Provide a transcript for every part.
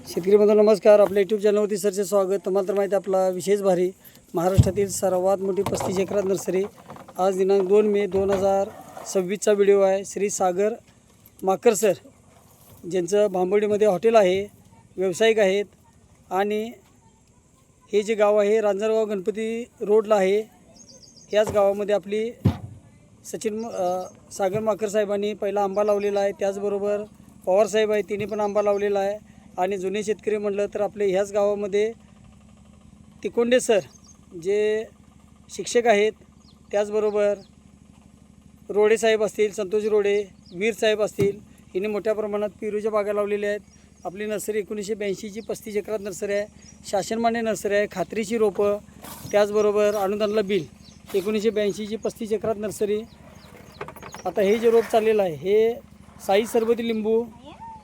शेतकरी बंधू नमस्कार. आपल्या यूट्यूब चॅनलवरती सरचे स्वागत. तुम्हाला तर माहिती आपला विशेष भारी महाराष्ट्रातील सर्वात मोठी 35 एकरात नर्सरी. आज दिनांक 2 मे 2026चा व्हिडिओ आहे. श्री सागर माकर सर ज्यांचं भांबोडीमध्ये हॉटेल आहे, व्यावसायिक आहेत आणि हे जे गाव आहे रांजणगाव गणपती रोडला आहे. ह्याच गावामध्ये आपली सागर माकर साहेबांनी पहिला आंबा लावलेला आहे. त्याचबरोबर पवारसाहेब आहे, तिने पण आंबा लावलेला आहे. आणि जुने शेतकरी म्हटलं तर आपले ह्याच गावामध्ये तिकोंडे सर जे शिक्षक आहेत, त्याचबरोबर रोडे साहेब असतील, संतोष रोडे, वीर साहेब असतील, हिने मोठ्या प्रमाणात पेरूच्या बागा लावलेल्या आहेत. आपली नर्सरी 1982ची 35 एकरात नर्सरी आहे. शासनमान्य नर्सरी आहे, खात्रीची रोपं, त्याचबरोबर अनुदानला बिल. 1982ची 35 एकरात नर्सरी. आता हे जे रोप चाललेलं आहे हे साई सरबती लिंबू,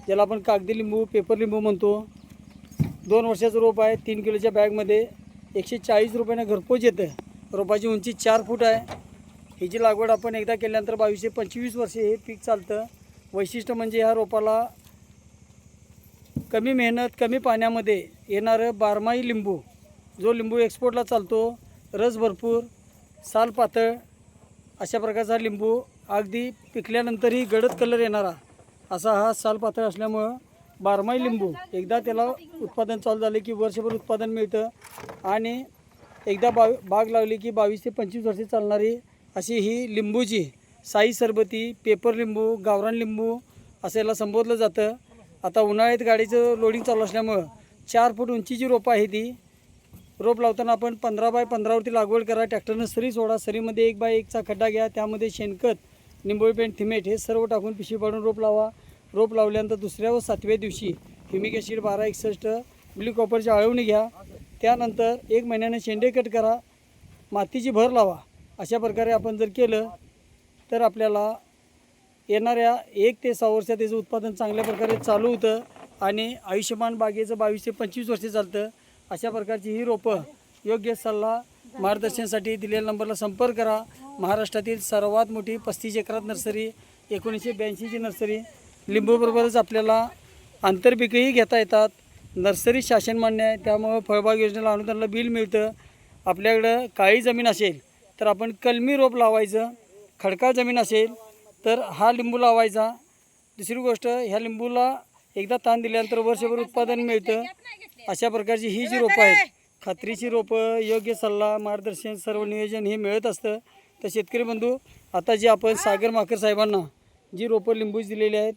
ज्याला आपण कागदी लिंबू, पेपर लिंबू म्हणतो, 2 वर्षाचं रोप आहे. 3 किलोच्या बॅगमध्ये 140 रुपयानं घरपोच येतं. रोपाची उंची 4 फूट आहे. ह्याची लागवड आपण एकदा केल्यानंतर 22 ते 25 वर्षे हे पीक चालतं. वैशिष्ट्य म्हणजे ह्या रोपाला कमी मेहनत, कमी पाण्यामध्ये येणारं बारमाही लिंबू, जो लिंबू एक्सपोर्टला चालतो, रस भरपूर, साल पातळ, अशा प्रकारचा लिंबू, अगदी पिकल्यानंतरही गडद कलर येणारा असा हा साल पातळ असल्यामुळं बारमाही लिंबू, एकदा त्याला उत्पादन चालू झाले की वर्षभर उत्पादन मिळतं. आणि एकदा बाग लावली की 22 ते 25 वर्षे चालणारी अशी ही लिंबूची साई सरबती, पेपर लिंबू, गावरान लिंबू असं याला संबोधलं जातं. आता उन्हाळ्यात गाडीचं लोडिंग चालू असल्यामुळं 4 फूट उंचीची रोपं आहे ती. रोप लावताना आपण 15 बाय 15वरती लागवड करा. ट्रॅक्टरनं सरी सोडा. सरीमध्ये 1 बाय 1चा खड्डा घ्या. त्यामध्ये शेणखत, निंबोळी पेंट, थिमेट हे सर्व टाकून पिशवी पाडून रोप लावा. रोप लावल्यानंतर 2ऱ्या व 7व्या दिवशी ह्युमिक ॲसिड 1261 ब्ल्यू कॉपरची आळवणी घ्या. त्यानंतर 1 महिन्याने शेंडे कट करा. मातीची भर लावा. अशा प्रकारे आपण जर केलं तर आपल्याला येणाऱ्या 1 ते 6 वर्षात त्याचं उत्पादन चांगल्या प्रकारे चालू होतं आणि आयुष्यमान बागेचं 22 ते 25 वर्षे चालतं. अशा प्रकारची ही रोपं योग्य सल्ला मार्गदर्शनासाठी दिलेल्या नंबरला संपर्क करा. महाराष्ट्रातील सर्वात मोठी 35 एकरात नर्सरी, 1982ची नर्सरी. लिंबूबरोबरच आपल्याला आंतरपिकंही घेता येतात. नर्सरी शासनमान्य आहे, त्यामुळं फळबाग योजनेला अनुदानाला बिल मिळतं. आपल्याकडं काळी जमीन असेल तर आपण कलमी रोप लावायचं. खडकाळ जमीन असेल तर हा लिंबू लावायचा. दुसरी गोष्ट, ह्या लिंबूला एकदा ताण दिल्यानंतर वर्षभर उत्पादन मिळतं. अशा प्रकारची ही जी रोपं आहेत, खात्रीची रोपं, योग्य सल्ला, मार्गदर्शन, सर्व नियोजन हे मिळत असतं. तर शेतकरी बंधू, आता जी आपण सागर माकर साहेबांना जी रोपं लिंबूची दिलेली आहेत,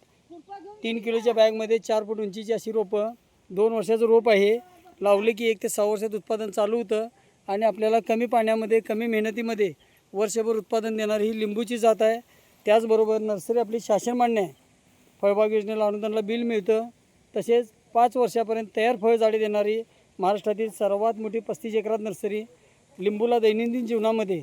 3 किलोच्या बॅगमध्ये 4 फूट उंचीची अशी रोपं, 2 वर्षाचं रोप आहे. लावले की 1 ते 6 वर्षात उत्पादन चालू होतं आणि आपल्याला कमी पाण्यामध्ये, कमी मेहनतीमध्ये वर्षभर उत्पादन देणारी ही लिंबूची जात आहे. त्याचबरोबर नर्सरी आपली शासनमान्य आहे. फळबाग योजनेला अनुदानाला बिल मिळतं. तसेच 5 वर्षापर्यंत तयार फळझाडे देणारी महाराष्ट्रातील सर्वात मोठी 35 एकरात नर्सरी. लिंबूला दैनंदिन जीवनामध्ये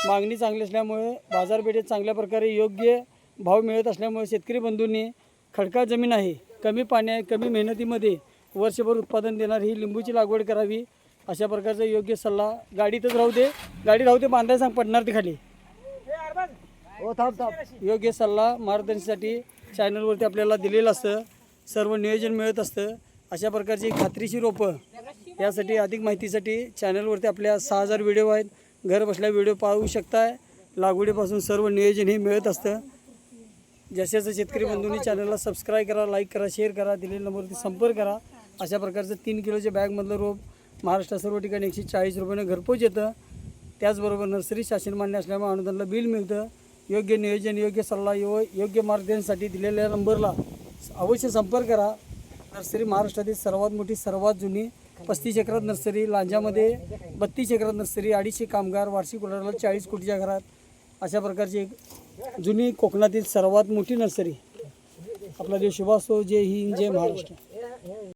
मागणी चांगली असल्यामुळे बाजारपेठेत चांगल्या प्रकारे योग्य भाव मिळत असल्यामुळे शेतकरी बंधूंनी खडकाळ जमीन आहे, कमी पाणी आहे, कमी मेहनतीमध्ये वर्षभर उत्पादन देणारी ही लिंबूची लागवड करावी. अशा प्रकारचा योग्य सल्ला. गाडीतच राहू दे, गाडी राहू दे, बांधायला सांग, पडणार ती खाली. योग्य सल्ला मार्गदर्शनासाठी चॅनलवरती आपल्याला दिलेलं असतं. सर्व नियोजन मिळत असतं. अशा प्रकारची खात्रीची रोपं. यासाठी अधिक माहितीसाठी चॅनलवरती आपल्या 6000 व्हिडिओ आहेत. घर बसल्या व्हिडिओ पाहू शकताय. लागवडीपासून सर्व नियोजन हे मिळत असतं. जशाचं शेतकरी बंधूंनी चॅनलला सबस्क्राईब करा, लाईक करा, शेअर करा, दिलेल्या नंबरवरती संपर्क करा. अशा प्रकारचं 3 किलोच्या बॅगमधलं रोप महाराष्ट्रात सर्व ठिकाणी 140 रुपयानं घरपोच येतं. त्याचबरोबर नर्सरी शासनमान्य असल्यामुळे अनुदानाला बिल मिळतं. योग्य नियोजन, योग्य सल्ला, योग्य मार्गदर्शनासाठी दिलेल्या नंबरला अवश्य संपर्क करा. नर्सरी महाराष्ट्रातील सर्वात मोठी, सर्वात जुनी 35 एकरात नर्सरी. लांजामध्ये 32 एकरात नर्सरी, 250 कामगार, वार्षिक उलाढाल 40 कोटीच्या घरात. अशा प्रकारची एक जुनी कोकणातील सर्वात मोठी नर्सरी. आपला देश शुभ असो. जय हिंद, जय महाराष्ट्र.